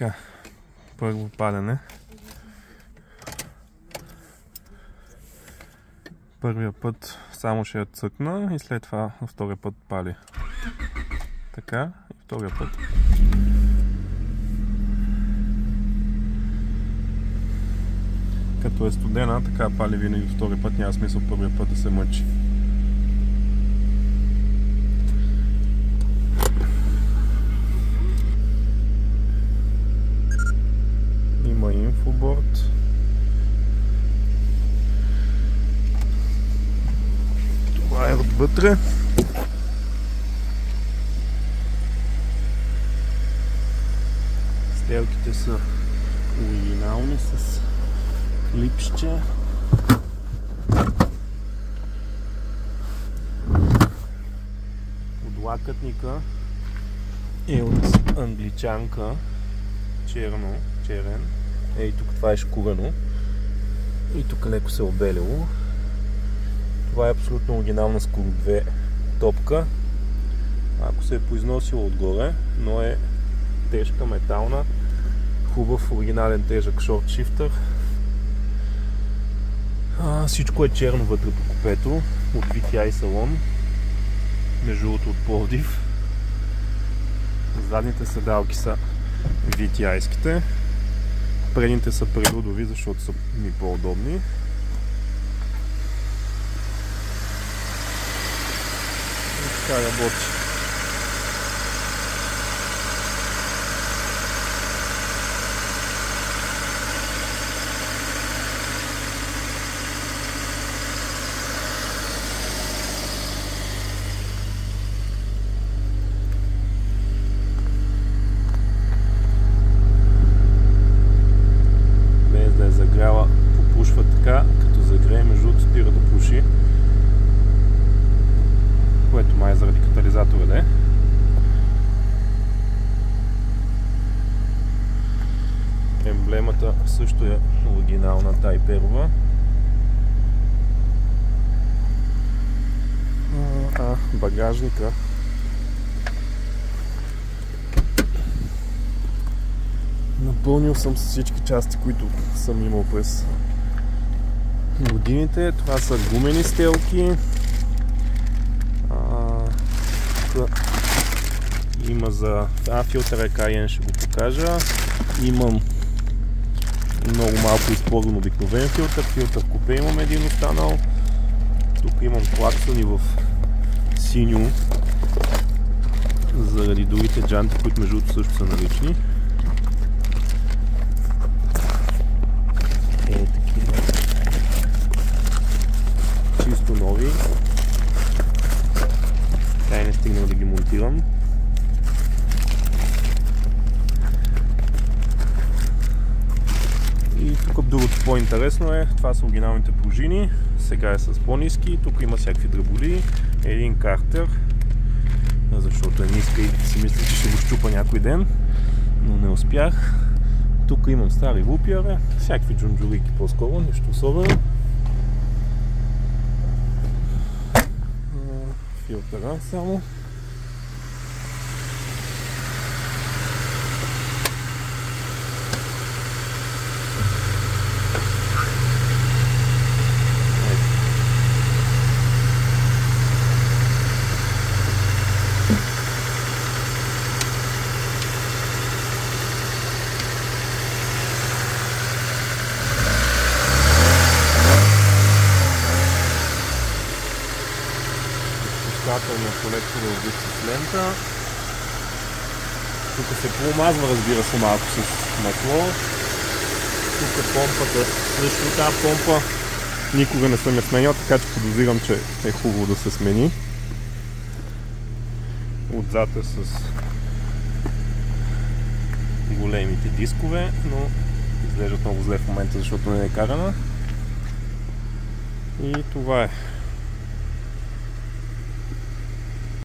Така, първо палене. Първия път само ще я цъкна и след това на втория път пали. Така, и втория път. Като е студена, така пали винаги втория път, няма смисъл първия път да се мъчи. Има инфоборд. Това е отвътре. Стелките са оригинални с клипче. Подлакътника е от англичанка. Черен. Ей, тук това е шкурено. И тук леко се е обелило. Това е абсолютно оригинална Скур 2 топка. Ако се е поизносила отгоре, но е тежка, метална. Хубав, оригинален тежък шорт шифтър. Всичко е черно вътре по купето. От VTI салон. Между другото от Пловдив. Задните седалки са VTI-ските. Предните са прелюдови, защото са ми по-удобни. И така работи. Загрява, попушва така, като загрее, между другото спира да пуши, което май заради катализатора да е. Емблемата също е оригинална Тайперова. Багажника напълнил съм с всички части, които съм имал през годините. Това са гумени стелки. Има за филтъра Cayenne, ще го покажа. Имам много малко използван обикновен филтър. Филтър купе имам един останал. Тук имам клаксони в синьо заради другите джанти, които между другото също са налични. Чисто нови. Така не стигнал да ги монтирам. И тук другото по-интересно е, това са оригиналните пружини. Сега е с по-ниски. Тук има всякакви дръболи. Един картер, защото е ниска и си мисля, че ще го щупа някой ден, но не успях. Тук имам стари лупиаре, всякакви джунджурики по-скоро, нищо особено. Филтъра само. На колектора обит с лента. Тук се поумазва, разбира се, малко с масло. Тук помпата, също тази помпа никога не съм я сменял, така че подозирам, че е хубаво да се смени. Отзад е с големите дискове, но изглеждат много зле в момента, защото не е карана. И това е.